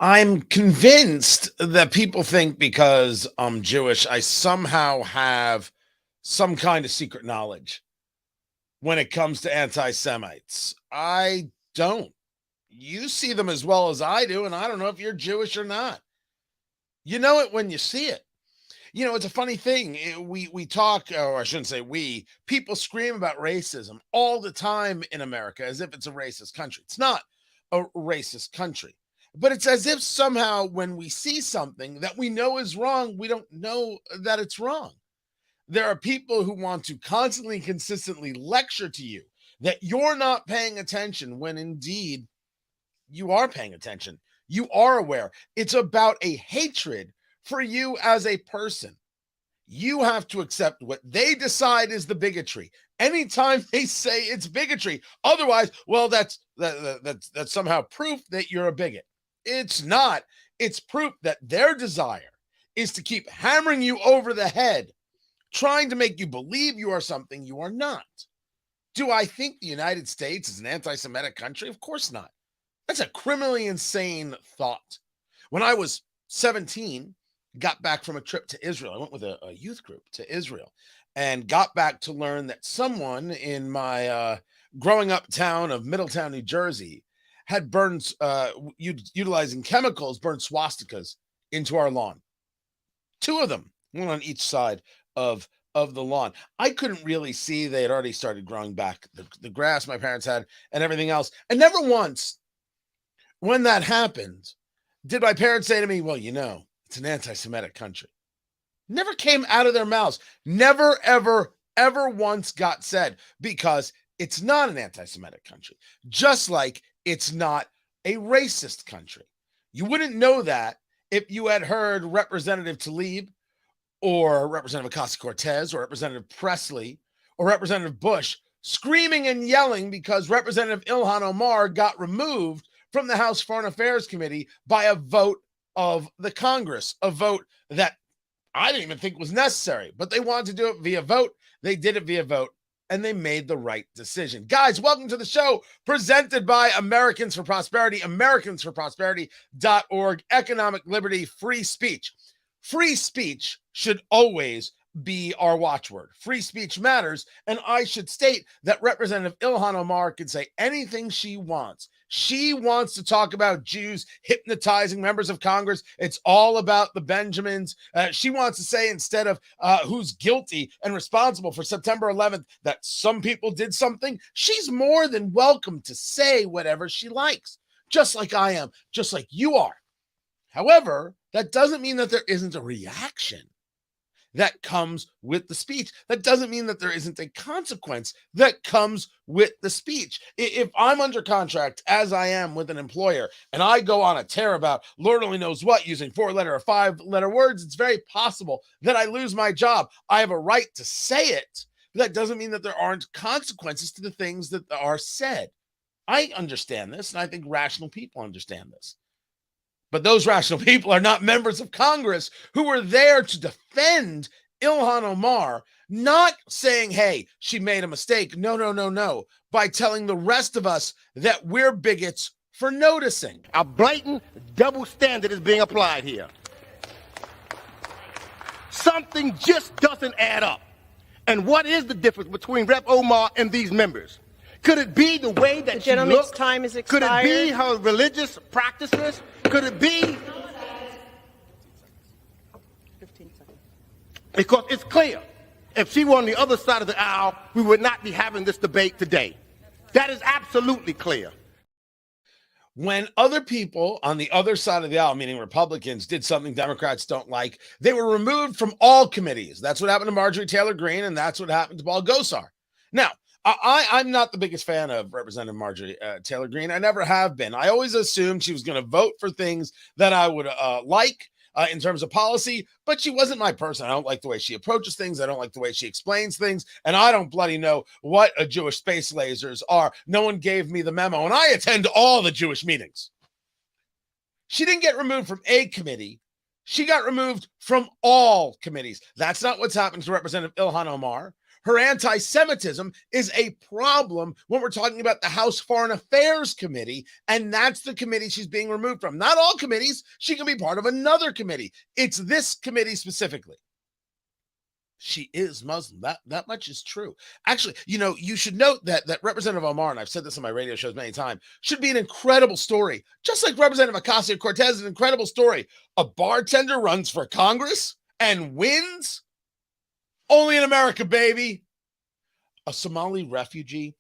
I'm convinced that people think because I'm Jewish, I somehow have some kind of secret knowledge when it comes to anti Semites. I don't. You see them as well as I do, and I don't know if you're Jewish or not. You know it when you see it. You know, it's a funny thing. We talk, or I shouldn't say we, people scream about racism all the time in America as if it's a racist country. It's not a racist country, but it's as if somehow when we see something that we know is wrong, we don't know that it's wrong. There are people who want to constantly, consistently lecture to you that you're not paying attention when indeed you are paying attention. You are aware. It's about a hatred for you as a person. You have to accept what they decide is the bigotry. Anytime they say it's bigotry, otherwise, well, that's somehow proof that you're a bigot. It's not. It's proof that their desire is to keep hammering you over the head, trying to make you believe you are something you are not. Do I think the United States is an anti-Semitic country? Of course not. That's a criminally insane thought. When I was 17, got back from a trip to Israel. I went with a youth group to Israel and got back to learn that someone in my growing up town of Middletown, New Jersey, had burned, utilizing chemicals, burned swastikas into our lawn. Two of them, one on each side of the lawn. I couldn't really see. They had already started growing back the grass my parents had and everything else. And never once when that happened did my parents say to me, well, you know, it's an anti-Semitic country. Never came out of their mouths. Never, ever, ever once got said, because it's not an anti-Semitic country, just like it's not a racist country. You wouldn't know that if you had heard Representative Tlaib or Representative Ocasio-Cortez or Representative Pressley or Representative Bush screaming and yelling because Representative Ilhan Omar got removed from the House Foreign Affairs Committee by a vote of the Congress, a vote that I didn't even think was necessary, but they wanted to do it via vote. They did it via vote, and they made the right decision. Guys, welcome to the show presented by Americans for Prosperity, AmericansForProsperity.org, economic liberty, free speech. Free speech should always be our watchword. Free speech matters, and I should state that Representative Ilhan Omar can say anything she wants. She wants to talk about Jews hypnotizing members of Congress. It's all about the Benjamins. She wants to say, instead of who's guilty and responsible for September 11th, that some people did something. She's more than welcome to say whatever she likes, just like I am, just like you are. However, that doesn't mean that there isn't a reaction that comes with the speech. That doesn't mean that there isn't a consequence that comes with the speech. If I'm under contract, as I am with an employer, and I go on a tear about Lord only knows what, using 4-letter or 5-letter words, it's very possible that I lose my job. I have a right to say it, but that doesn't mean that there aren't consequences to the things that are said. I understand this, and I think rational people understand this. But those rational people are not members of Congress who were there to defend Ilhan Omar, not saying, hey, she made a mistake. No. By telling the rest of us that we're bigots for noticing. A blatant double standard is being applied here. Something just doesn't add up. And what is the difference between Rep. Omar and these members? Could it be the way that she looks? Time is expired. Could it be her religious practices? Could it be? 15 seconds. Because it's clear, if she were on the other side of the aisle, we would not be having this debate today. That is absolutely clear. When other people on the other side of the aisle, meaning Republicans, did something Democrats don't like, they were removed from all committees. That's what happened to Marjorie Taylor Greene, and that's what happened to Paul Gosar. Now, I'm not the biggest fan of Representative Marjorie Taylor Greene. I never have been. I always assumed she was going to vote for things that I would like in terms of policy, but she wasn't my person. I don't like the way she approaches things. I don't like the way she explains things, and I don't bloody know what a Jewish space lasers are. No one gave me the memo, and I attend all the Jewish meetings. She didn't get removed from a committee. She got removed from all committees. That's not what's happened to Representative Ilhan Omar. Her anti-Semitism is a problem when we're talking about the House Foreign Affairs Committee, and that's the committee she's being removed from. Not all committees. She can be part of another committee. It's this committee specifically. She is Muslim. That much is true. Actually, you should note that Representative Omar, and I've said this on my radio shows many times, should be an incredible story. Just like Representative Ocasio-Cortez is an incredible story. A bartender runs for Congress and wins? Only in America, baby. A Somali refugee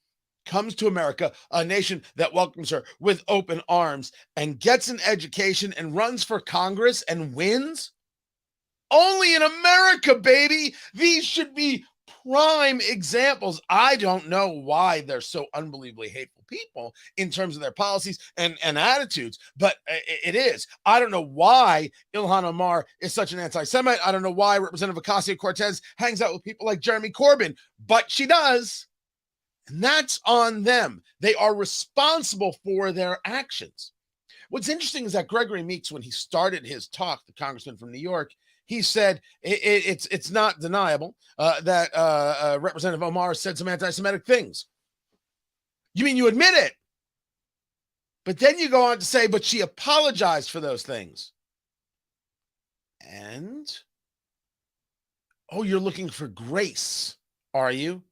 comes to America, a nation that welcomes her with open arms, and gets an education and runs for Congress and wins? Only in America, baby. These should be prime examples. I don't know why they're so unbelievably hateful people in terms of their policies and attitudes, but it is. I don't know why Ilhan Omar is such an anti-Semite. I don't know why Representative Ocasio-Cortez hangs out with people like Jeremy Corbyn, but she does. And that's on them. They are responsible for their actions. What's interesting is that Gregory Meeks, when he started his talk, the congressman from New York, he said it's not deniable that Representative Omar said some anti-Semitic things. You mean you admit it? But then you go on to say, but she apologized for those things. And, you're looking for grace, are you?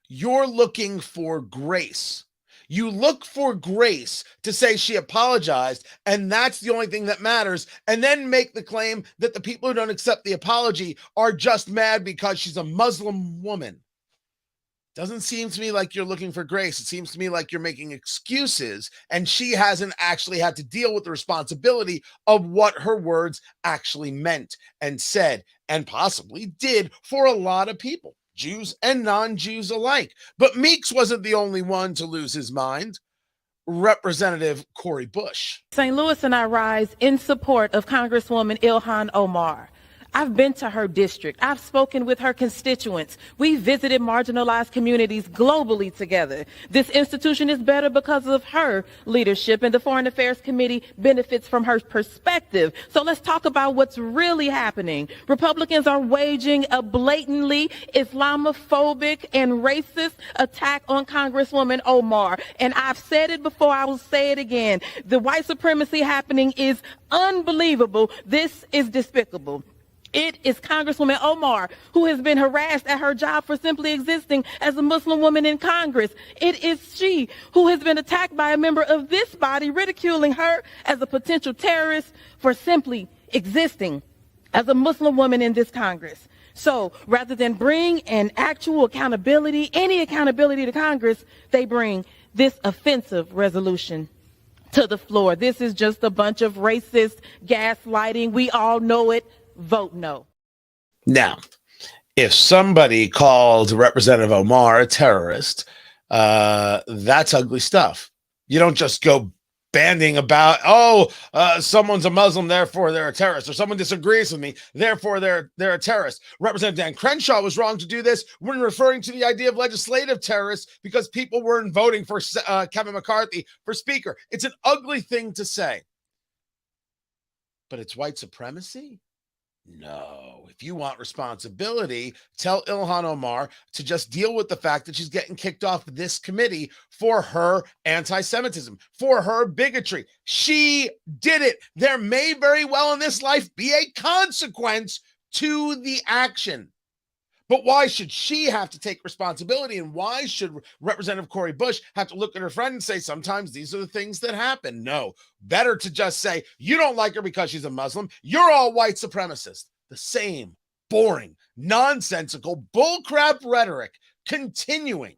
You're looking for grace. You look for grace to say she apologized, and that's the only thing that matters, and then make the claim that the people who don't accept the apology are just mad because she's a Muslim woman. Doesn't seem to me like you're looking for grace. It seems to me like you're making excuses, and she hasn't actually had to deal with the responsibility of what her words actually meant and said, and possibly did for a lot of people. Jews and non-Jews alike. But Meeks wasn't the only one to lose his mind. Representative Cori Bush. St. Louis and I rise in support of Congresswoman Ilhan Omar. I've been to her district. I've spoken with her constituents. We visited marginalized communities globally together. This institution is better because of her leadership, and the Foreign Affairs Committee benefits from her perspective. So let's talk about what's really happening. Republicans are waging a blatantly Islamophobic and racist attack on Congresswoman Omar. And I've said it before, I will say it again. The white supremacy happening is unbelievable. This is despicable. It is Congresswoman Omar who has been harassed at her job for simply existing as a Muslim woman in Congress. It is she who has been attacked by a member of this body, ridiculing her as a potential terrorist for simply existing as a Muslim woman in this Congress. So rather than bring an actual accountability, any accountability to Congress, they bring this offensive resolution to the floor. This is just a bunch of racist gaslighting. We all know it. Vote no. Now, if somebody called Representative Omar a terrorist, that's ugly stuff. You don't just go banding about, someone's a Muslim, therefore they're a terrorist, or someone disagrees with me, therefore they're a terrorist. Representative Dan Crenshaw was wrong to do this when referring to the idea of legislative terrorists because people weren't voting for Kevin McCarthy for speaker. It's an ugly thing to say. But it's white supremacy? No. If you want responsibility, tell Ilhan Omar to just deal with the fact that she's getting kicked off this committee for her anti-Semitism, for her bigotry. She did it. There may very well in this life be a consequence to the action. But why should she have to take responsibility? And why should Representative Cori Bush have to look at her friend and say, sometimes these are the things that happen? No, better to just say, you don't like her because she's a Muslim. You're all white supremacists. The same boring, nonsensical, bullcrap rhetoric continuing.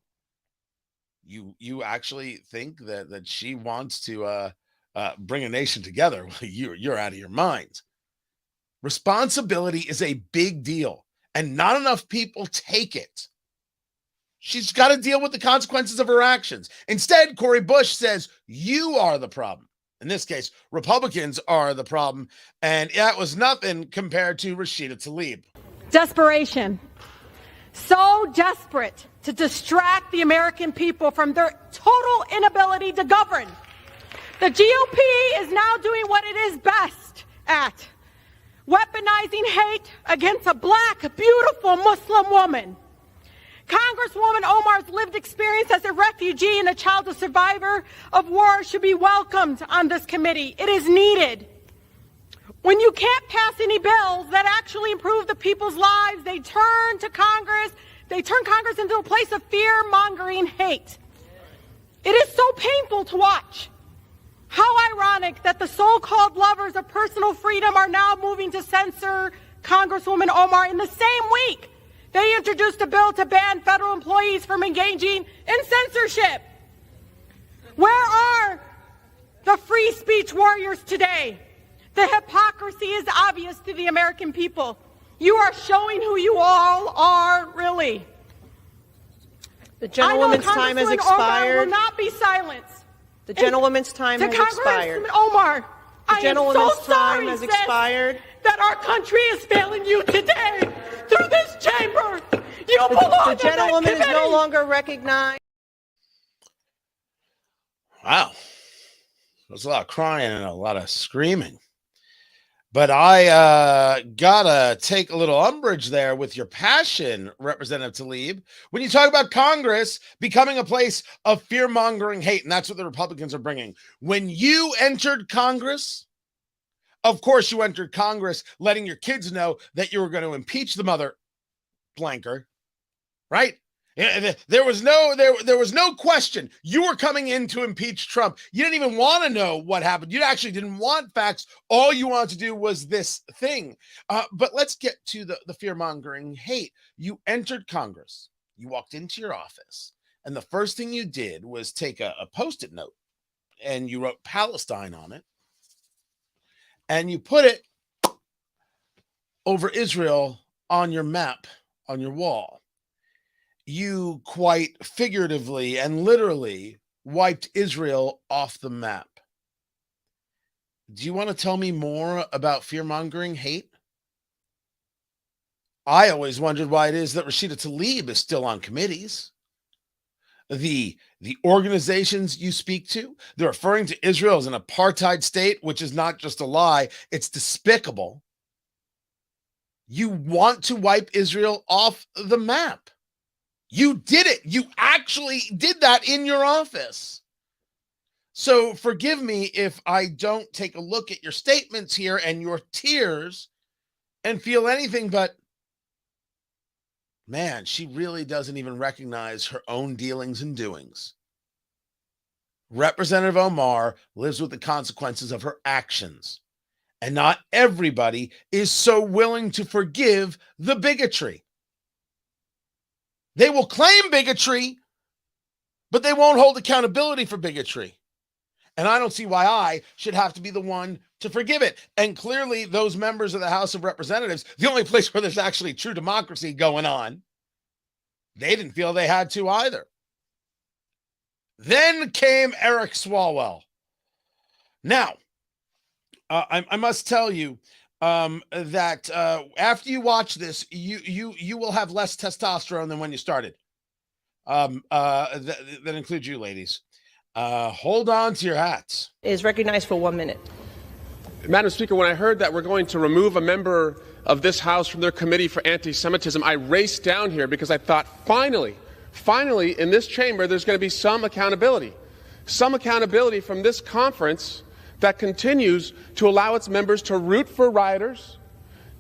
You actually think that she wants to bring a nation together? You're out of your mind. Responsibility is a big deal. And not enough people take it. She's got to deal with the consequences of her actions. Instead, Cori Bush says, you are the problem. In this case, Republicans are the problem. And that was nothing compared to Rashida Tlaib. Desperation. So desperate to distract the American people from their total inability to govern. The GOP is now doing what it is best at. Weaponizing hate against a black, beautiful Muslim woman. Congresswoman Omar's lived experience as a refugee and a child of survivor of war should be welcomed on this committee. It is needed. When you can't pass any bills that actually improve the people's lives, they turn to Congress. They turn Congress into a place of fear-mongering hate. It is so painful to watch. How ironic that the so-called lovers of personal freedom are now moving to censor Congresswoman Omar in the same week they introduced a bill to ban federal employees from engaging in censorship. Where are the free speech warriors today? The hypocrisy is obvious to the American people. You are showing who you all are, really. The gentlewoman's time has expired. Omar will not be silenced. The gentlewoman's time has expired. Congresswoman Omar, The I am gentlewoman's so sorry, time has sis, expired. that our country is failing you today through this chamber. You belong The gentlewoman in is that no committee. longer recognized. Wow. There's a lot of crying and a lot of screaming. But I gotta take a little umbrage there with your passion, Representative Tlaib, when you talk about Congress becoming a place of fear-mongering hate, and that's what the Republicans are bringing. When you entered Congress, of course you entered Congress letting your kids know that you were going to impeach the mother blanker, right? There was no question. You were coming in to impeach Trump. You didn't even want to know what happened. You actually didn't want facts. All you wanted to do was this thing. But let's get to the fear-mongering hate. You entered Congress. You walked into your office. And the first thing you did was take a Post-it note. And you wrote Palestine on it. And you put it over Israel on your map, on your wall. You quite figuratively and literally wiped Israel off the map. Do you want to tell me more about fear-mongering hate? I always wondered why it is that Rashida Tlaib is still on committees. The organizations you speak to, they're referring to Israel as an apartheid state, which is not just a lie, it's despicable. You want to wipe Israel off the map. You did it. You actually did that in your office. So forgive me if I don't take a look at your statements here and your tears and feel anything but, man, she really doesn't even recognize her own dealings and doings. Representative Omar lives with the consequences of her actions, and not everybody is so willing to forgive the bigotry. They will claim bigotry, but they won't hold accountability for bigotry. And I don't see why I should have to be the one to forgive it. And clearly, those members of the House of Representatives, the only place where there's actually true democracy going on, they didn't feel they had to either. Then came Eric Swalwell. Now, I must tell you, that after you watch this, you will have less testosterone than when you started. That includes you, ladies. Hold on to your hats. Is recognized for 1 minute. Madam Speaker, when I heard that we're going to remove a member of this House from their committee for anti-Semitism, I raced down here because I thought, finally, in this chamber, there's going to be some accountability from this conference that continues to allow its members to root for rioters,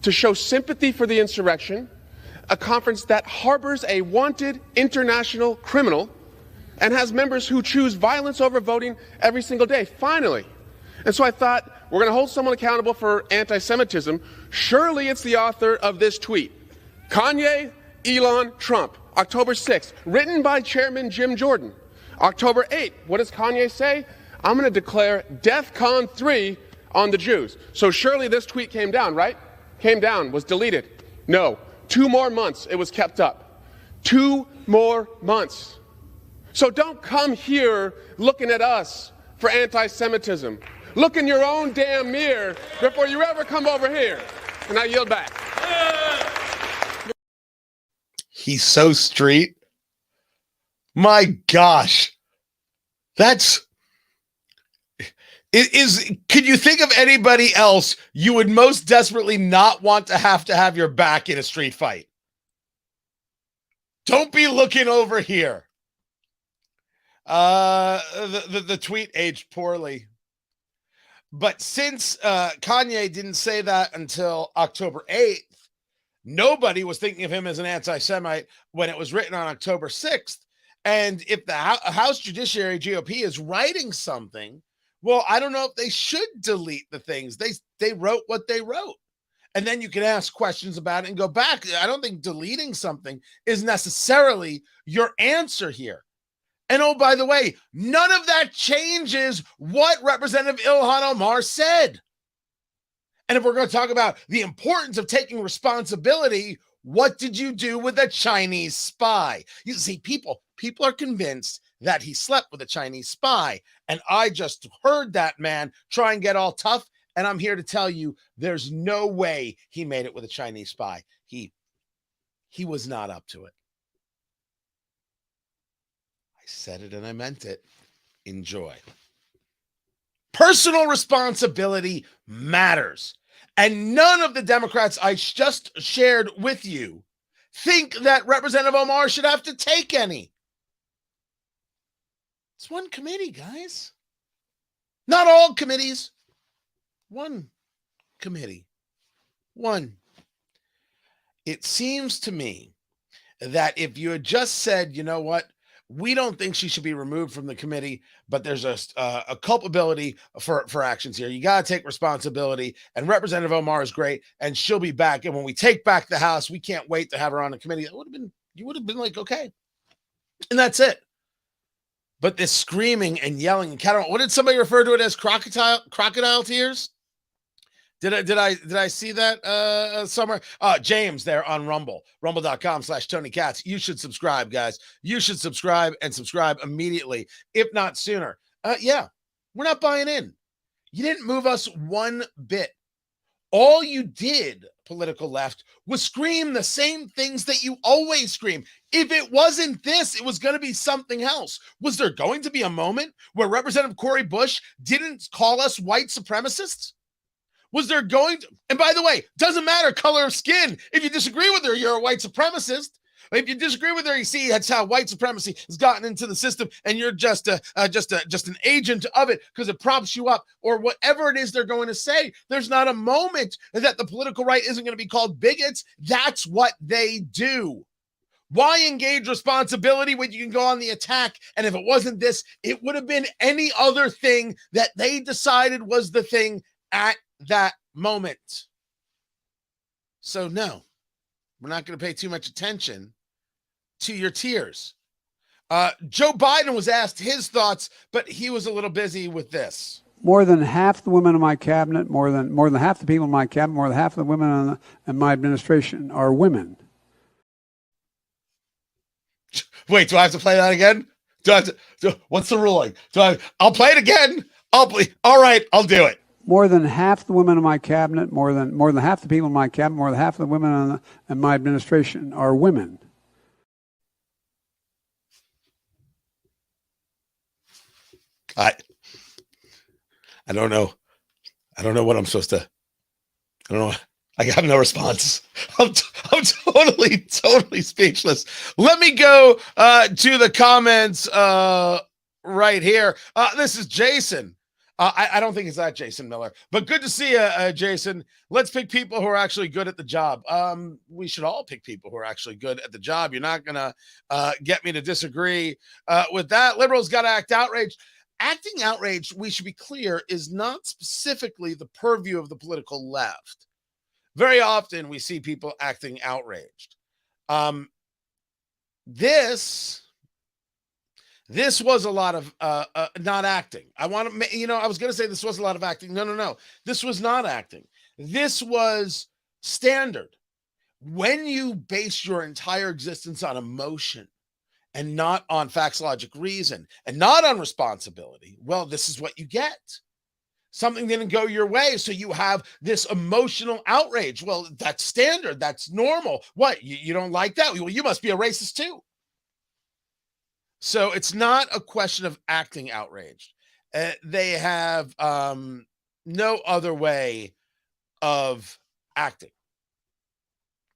to show sympathy for the insurrection, a conference that harbors a wanted international criminal and has members who choose violence over voting every single day, finally. And so I thought, we're going to hold someone accountable for anti-Semitism. Surely it's the author of this tweet. Kanye, Elon, Trump, October 6th, written by Chairman Jim Jordan. October 8th, what does Kanye say? I'm going to declare DEFCON 3 on the Jews. So surely this tweet came down, right? Came down, was deleted. No. 2 more months it was kept up. 2 more months. So don't come here looking at us for anti-Semitism. Look in your own damn mirror before you ever come over here. And I yield back. He's so street. My gosh. Could you think of anybody else you would most desperately not want to have your back in a street fight? Don't be looking over here. The tweet aged poorly. But since Kanye didn't say that until October 8th, nobody was thinking of him as an anti-Semite when it was written on October 6th. And if the House Judiciary GOP is writing something, well, I don't know if they should delete the things. They wrote what they wrote. And then you can ask questions about it and go back. I don't think deleting something is necessarily your answer here. And oh, by the way, none of that changes what Representative Ilhan Omar said. And if we're going to talk about the importance of taking responsibility, what did you do with a Chinese spy? You see, people are convinced that he slept with a Chinese spy. And I just heard that man try and get all tough. And I'm here to tell you, there's no way he made it with a Chinese spy. He was not up to it. I said it and I meant it. Enjoy. Personal responsibility matters. And none of the Democrats I just shared with you think that Representative Omar should have to take any. It's one committee, guys. Not all committees. One committee. One. It seems to me that if you had just said, you know what, we don't think she should be removed from the committee, but there's a culpability for actions here. You got to take responsibility. And Representative Omar is great, and she'll be back. And when we take back the House, we can't wait to have her on the committee. You would have been like, okay. And that's it. But this screaming and yelling and what did somebody refer to it as? Crocodile tears? Did I see that somewhere? James there on Rumble, rumble.com/Tony Katz. You should subscribe, guys. You should subscribe and subscribe immediately, if not sooner. Yeah, we're not buying in. You didn't move us one bit. All you did, political left, was scream the same things that you always scream. If it wasn't this, it was going to be something else. Was there going to be a moment where Representative Cori Bush didn't call us white supremacists? Was there going to, and by the way, doesn't matter color of skin. If you disagree with her, you're a white supremacist. If you disagree with her, you see that's how white supremacy has gotten into the system, and you're just an agent of it because it props you up, or whatever it is they're going to say. There's not a moment that the political right isn't going to be called bigots. That's what they do. Why engage responsibility when you can go on the attack? And if it wasn't this, it would have been any other thing that they decided was the thing at that moment. So no, we're not going to pay too much attention to your tears. Joe Biden was asked his thoughts, but he was a little busy with this. More than half the women in my cabinet, more than half the people in my cabinet, more than half of the women in my administration are women. Wait, do I have to play that again? What's the ruling? I'll play it again. All right, I'll do it. More than half the women in my cabinet, more than half the people in my cabinet, more than half of the women in my administration are women. I don't know. I don't know what I'm supposed to. I don't know. I have no response. I'm totally speechless. Let me go to the comments right here. This is Jason. I don't think it's that Jason Miller, but good to see you, Jason. Let's pick people who are actually good at the job. We should all pick people who are actually good at the job. You're not going to get me to disagree with that. Liberals got to act outraged. Acting outraged, we should be clear, is not specifically the purview of the political left. Very often we see people acting outraged. This was a lot of not acting. I was going to say this was a lot of acting. No. This was not acting. This was standard. When you base your entire existence on emotion and not on facts, logic, reason, and not on responsibility, well, this is what you get. Something didn't go your way, so you have this emotional outrage. Well, that's standard. That's normal. What? You don't like that? Well, you must be a racist too. So it's not a question of acting outraged. They have no other way of acting.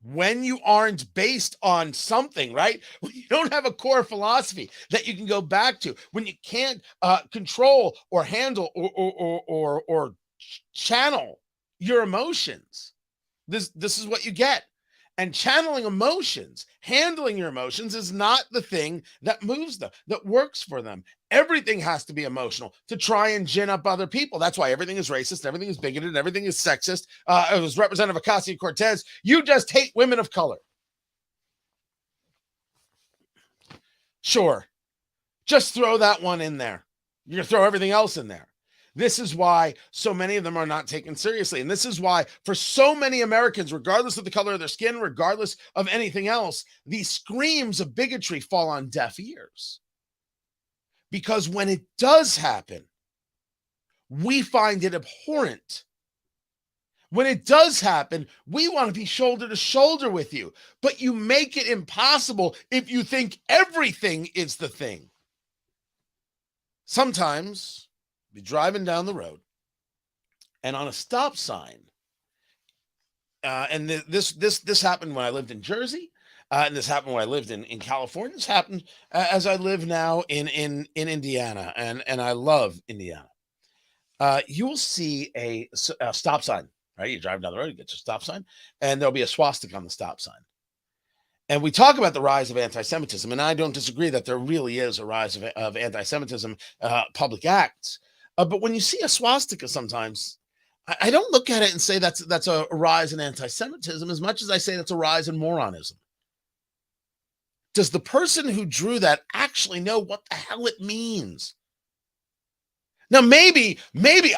when you aren't based on something, right? When you don't have a core philosophy that you can go back to, when you can't control or handle or channel your emotions, this is what you get. And channeling emotions, handling your emotions is not the thing that moves them, that works for them. Everything has to be emotional to try and gin up other people. That's why everything is racist, everything is bigoted, everything is sexist. It was Representative Ocasio-Cortez. You just hate women of color. Sure. Just throw that one in there. You're going to throw everything else in there. This is why so many of them are not taken seriously. And this is why for so many Americans, regardless of the color of their skin, regardless of anything else, these screams of bigotry fall on deaf ears. Because when it does happen, we find it abhorrent. When it does happen, we want to be shoulder to shoulder with you. But you make it impossible if you think everything is the thing. Sometimes be driving down the road, and on a stop sign, and this happened when I lived in Jersey, and this happened when I lived in California. This happened as I live now in Indiana, and I love Indiana. You will see a stop sign, right? You drive down the road, you get your stop sign, and there'll be a swastika on the stop sign. And we talk about the rise of anti-Semitism, and I don't disagree that there really is a rise of anti-Semitism public acts. But when you see a swastika sometimes, I don't look at it and say that's a rise in anti-Semitism as much as I say that's a rise in moronism. Does the person who drew that actually know what the hell it means? Now, maybe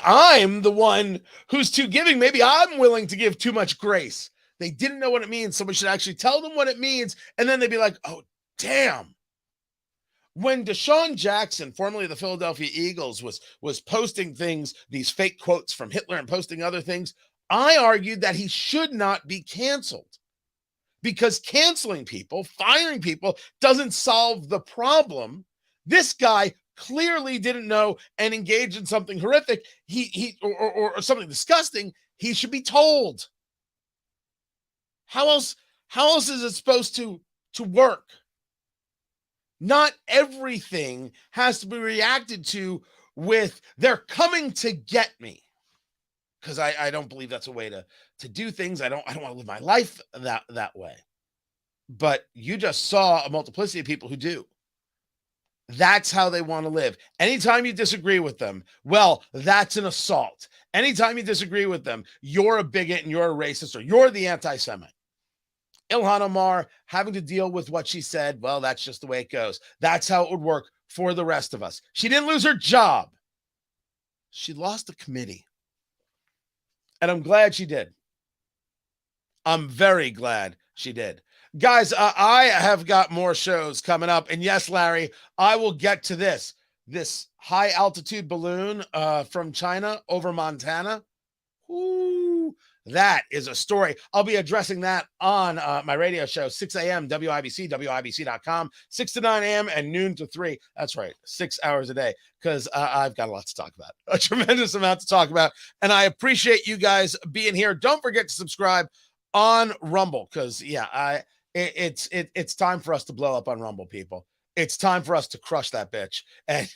I'm the one who's too giving. Maybe I'm willing to give too much grace. They didn't know what it means. Someone should actually tell them what it means, and then they'd be like, oh, damn. When Deshaun Jackson, formerly of the Philadelphia Eagles, was posting things, these fake quotes from Hitler and posting other things, I argued that he should not be canceled because canceling people, firing people, doesn't solve the problem. This guy clearly didn't know and engaged in something horrific, or something disgusting. He should be told. How else is it supposed to work? Not everything has to be reacted to with "they're coming to get me," because I don't believe that's a way to do things. I don't want to live my life that way. But you just saw a multiplicity of people who do. That's how they want to live. Anytime you disagree with them, well, that's an assault. Anytime you disagree with them, you're a bigot and you're a racist or you're the anti-Semite. Ilhan Omar having to deal with what she said, well, that's just the way it goes. That's how it would work for the rest of us. She didn't lose her job. She lost a committee. And I'm glad she did. I'm very glad she did. Guys, I have got more shows coming up. And yes, Larry, I will get to this high altitude balloon from China over Montana. Ooh, that is a story. I'll be addressing that on my radio show, 6 a.m. WIBC, WIBC.com, 6 to 9 a.m. and noon to 3. That's right, 6 hours a day, because I've got a lot to talk about, a tremendous amount to talk about. And I appreciate you guys being here. Don't forget to subscribe on Rumble, because, yeah, it's time for us to blow up on Rumble, people. It's time for us to crush that bitch and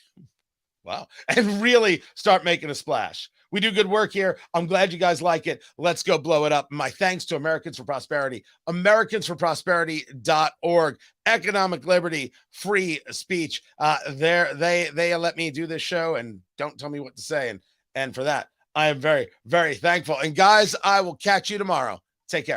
wow, and really start making a splash. We do good work here. I'm glad you guys like it. Let's go blow it up. My thanks to Americans for Prosperity, AmericansForProsperity.org, economic liberty, free speech. They let me do this show and don't tell me what to say. And for that, I am very, very thankful. And guys, I will catch you tomorrow. Take care.